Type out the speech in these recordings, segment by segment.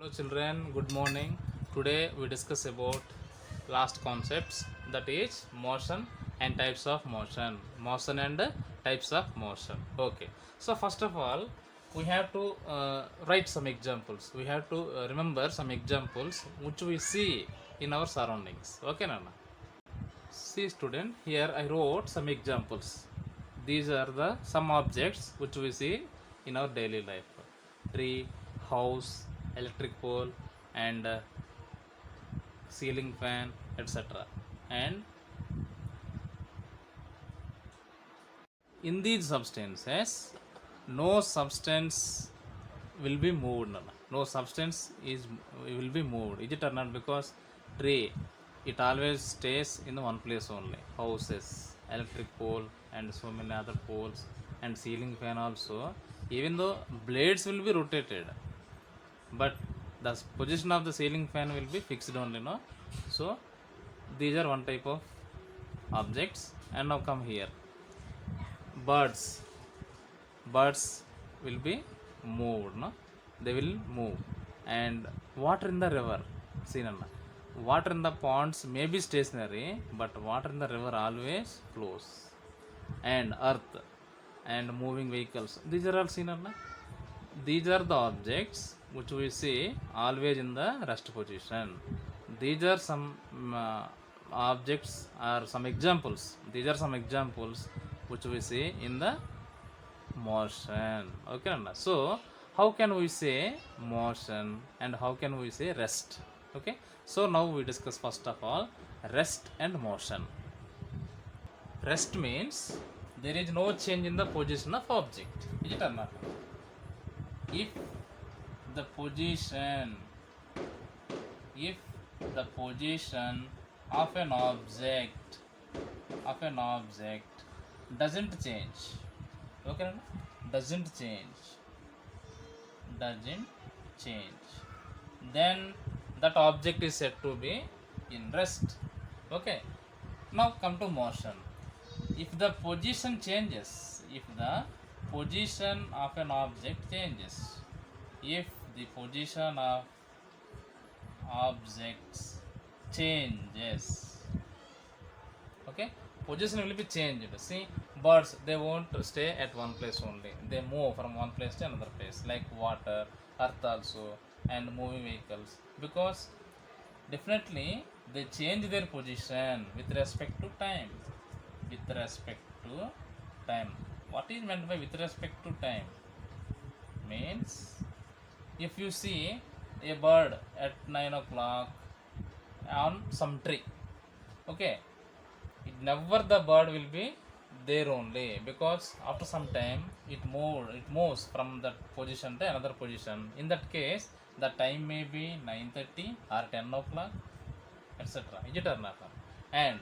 Hello children, good morning. Today we discuss about last concepts, that is motion and types of motion. Motion and types of motion. Okay. So first of all, we have to write some examples. We have to remember some examples which we see in our surroundings. Okay, Nana? See student, here I wrote some examples. These are the some objects which we see in our daily life. Tree, house, electric pole, and ceiling fan, etc. And in these substances, no substance will be moved. No substance is will be moved. Is it or not? Because tree, it always stays in one place only. Houses, electric pole, and so many other poles, and ceiling fan also. Even though blades will be rotated, but the position of the ceiling fan will be fixed only. No, so these are one type of objects. And now come here. Birds. Birds will be moved, no? They will move. And water in the river. See, Nana. Water in the ponds may be stationary, but water in the river always flows. And earth and moving vehicles. These are all seen, Nana. These are the objects which we see always in the rest position. These are some objects or some examples. These are some examples which we see in the motion. Okay, Nanda? So how can we say motion and how can we say rest? Okay, so now we discuss first of all rest and motion. Rest means there is no change in the position of object. Is it or not? If the position if the position of an object doesn't change, okay, doesn't change, then that object is said to be in rest. Okay, now come to motion. If the position changes, if the position of an object changes, if the position of objects changes, okay, position will be changed. See, birds, they won't stay at one place only, they move from one place to another place, like water, earth also, and moving vehicles, because definitely they change their position with respect to time. With respect to time, what is meant by with respect to time? Means if you see a bird at 9 o'clock on some tree, okay, it never the bird will be there only, because after some time it moves from that position to another position. In that case the time may be 9:30 or 10 o'clock, etc. Is it or not? And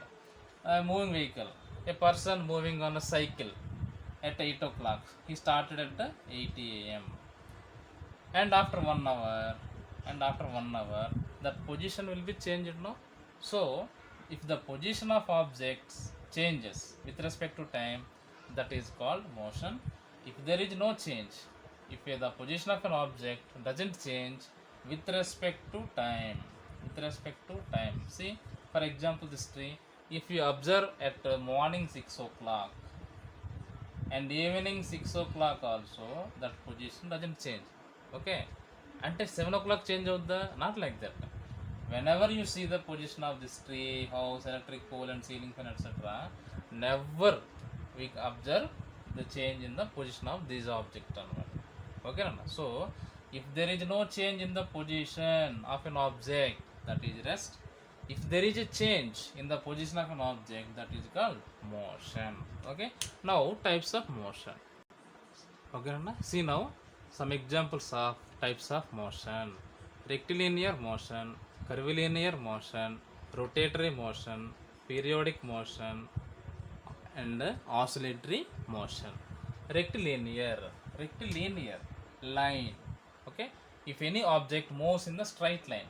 a moving vehicle, a person moving on a cycle at 8 o'clock, he started at 8 a.m. and after 1 hour that position will be changed, no? So if the position of objects changes with respect to time, that is called motion. If there is no change, if the position of an object doesn't change with respect to time, see, for example, this tree, if you observe at morning 6 o'clock and evening 6 o'clock also, that position doesn't change. Okay, until 7 o'clock change out the, not like that. Whenever you see the position of this tree, house, electric pole, and ceiling fan, etc., never we observe the change in the position of these objects. Okay, so if there is no change in the position of an object, that is rest. If there is a change in the position of an object, that is called motion. Okay, now types of motion. Okay, see now some examples of types of motion: rectilinear motion, curvilinear motion, rotatory motion, periodic motion, and oscillatory motion. Rectilinear line. Okay, if any object moves in the straight line,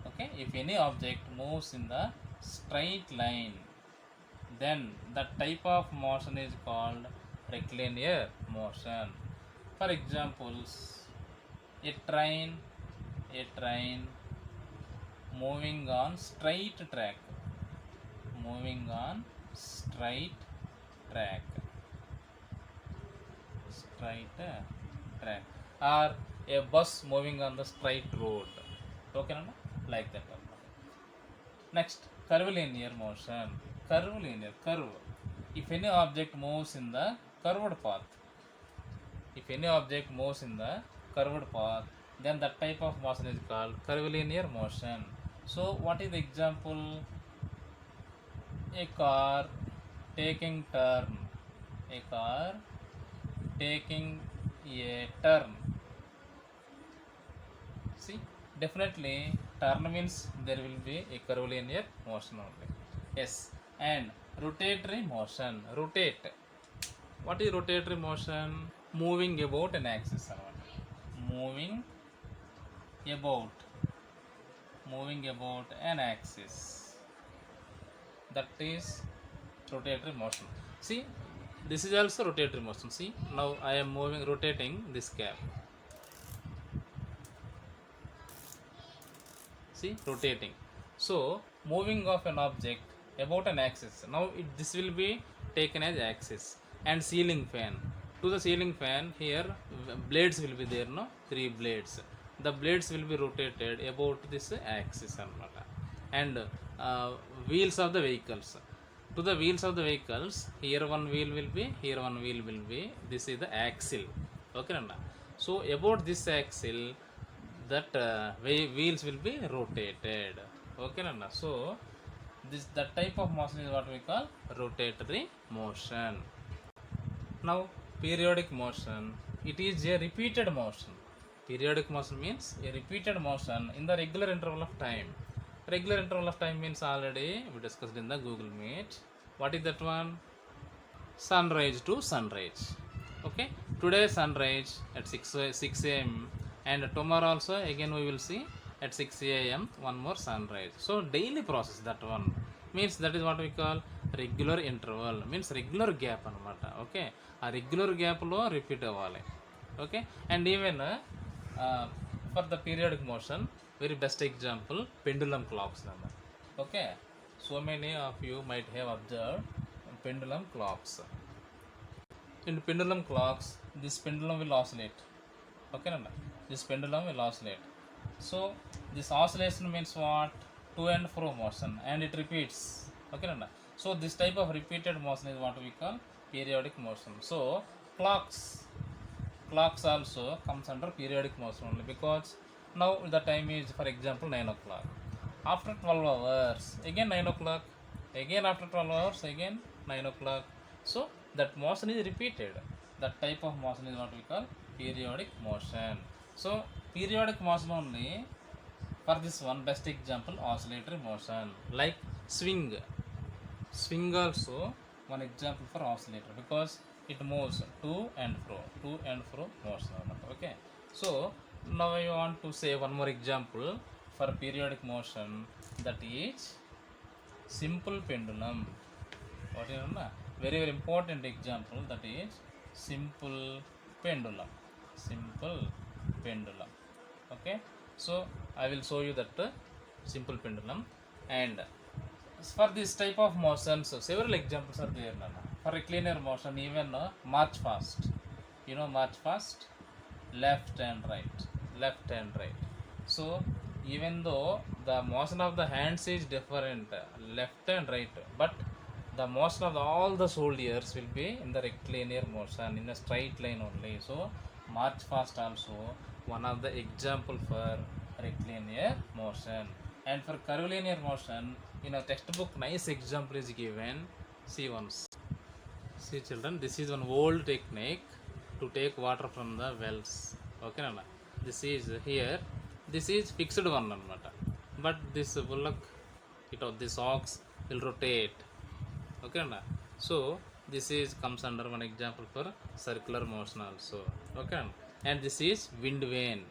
okay, if any object moves in the straight line, then that type of motion is called rectilinear motion. For examples, a train, a train moving on straight track, moving on straight track, straight track, or a bus moving on the straight road. Okay, like that. Next, curvilinear motion. Curvilinear, curve. If any object moves in the curved path, if any object moves in the curved path, then that type of motion is called curvilinear motion. So, what is the example? A car taking turn, a car taking a turn. See, definitely turn means there will be a curvilinear motion only. Yes, and rotatory motion. Rotate. What is rotatory motion? Moving about an axis. Moving about. Moving about an axis. That is rotatory motion. See, this is also rotatory motion. See, now I am rotating this cap. See, rotating. So, moving of an object about an axis. Now, this will be taken as axis. And ceiling fan. To the ceiling fan, here blades will be there, no? 3 blades. The blades will be rotated about this axis. And wheels of the vehicles. To the wheels of the vehicles, here one wheel will be, here one wheel will be. This is the axle. Okay, so about this axle, that wheels will be rotated. Okay, nana. So that type of motion is what we call rotatory motion. Now, periodic motion, it is a repeated motion. Periodic motion means a repeated motion in the regular interval of time. Regular interval of time means already we discussed in the Google Meet. What is that one? Sunrise to sunrise. Okay, today sunrise at 6 a.m. and tomorrow also again we will see at 6 a.m. one more sunrise. So daily process, that one means that is what we call regular interval, means regular gap anamata. Okay, a regular gap lo repeat avvali. Okay, and even for the periodic motion, very best example, pendulum clocks. Okay, so many of you might have observed pendulum clocks. In pendulum clocks, this pendulum will oscillate. Okay, this pendulum will oscillate. So this oscillation means what? To and fro motion, and it repeats. Okay, so this type of repeated motion is what we call periodic motion. So clocks also comes under periodic motion only, because now the time is, for example, 9 o'clock. After 12 hours again 9 o'clock, again after 12 hours again 9 o'clock. So that motion is repeated. That type of motion is what we call periodic motion. So periodic motion only. For this one, best example, oscillatory motion, like swing. Swing also one example for oscillator, because it moves to and fro motion. Okay, so now I want to say one more example for periodic motion, that is simple pendulum. What is it? Very, very important example, that is simple pendulum. Simple pendulum. Okay, so I will show you that simple pendulum. And for this type of motion, so several examples are there. For recliner motion, even march fast. You know, march fast, left and right. So even though the motion of the hands is different, left and right, but the motion of all the soldiers will be in the rectilinear motion, in a straight line only. So march fast also one of the example for rectilinear motion. And for curvilinear motion, in a textbook nice example is given. See once. See children, this is one old technique to take water from the wells. Okay, nana. This is here. This is fixed one anamata. But this bullock, this ox will rotate. Okay, nana. So this is comes under one example for circular motion also. Okay, nana. And this is wind vane.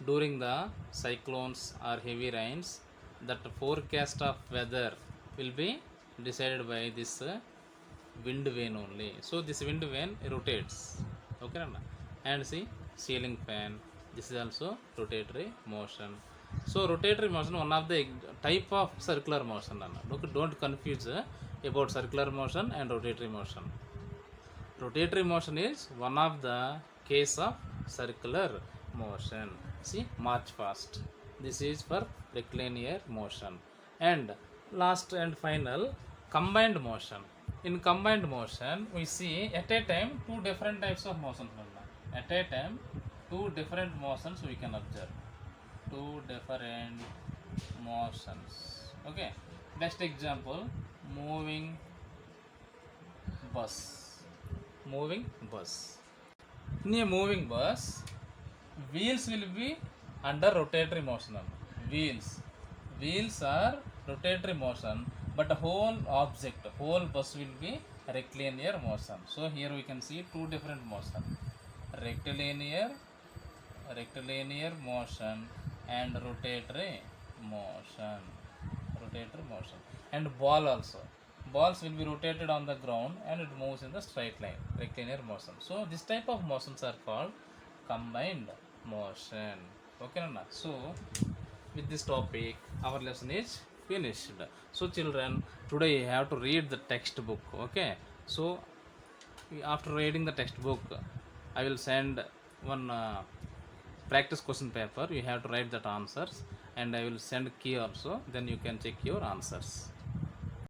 During the cyclones or heavy rains, that forecast of weather will be decided by this wind vane only. So this wind vane rotates. Okay, and see, ceiling fan, this is also rotatory motion. So rotatory motion one of the type of circular motion anna. Okay, don't confuse about circular motion and rotatory motion. Rotatory motion is one of the case of circular motion. See, march fast. This is for rectilinear motion. And last and final, combined motion. In combined motion we see at a time two different types of motions. At a time two different motions we can observe. Two different motions. Okay, best example, moving bus. Moving bus. In a moving bus, wheels will be under rotatory motion. Wheels are rotatory motion, but the whole object, whole bus will be rectilinear motion. So here we can see two different motion, rectilinear motion and rotatory motion. And ball also, balls will be rotated on the ground and it moves in the straight line, rectilinear motion. So this type of motions are called combined motion. Okay Nana? So with this topic our lesson is finished. So children, today you have to read the textbook. Okay, so after reading the textbook I will send one practice question paper. You have to write that answers and I will send key also, then you can check your answers.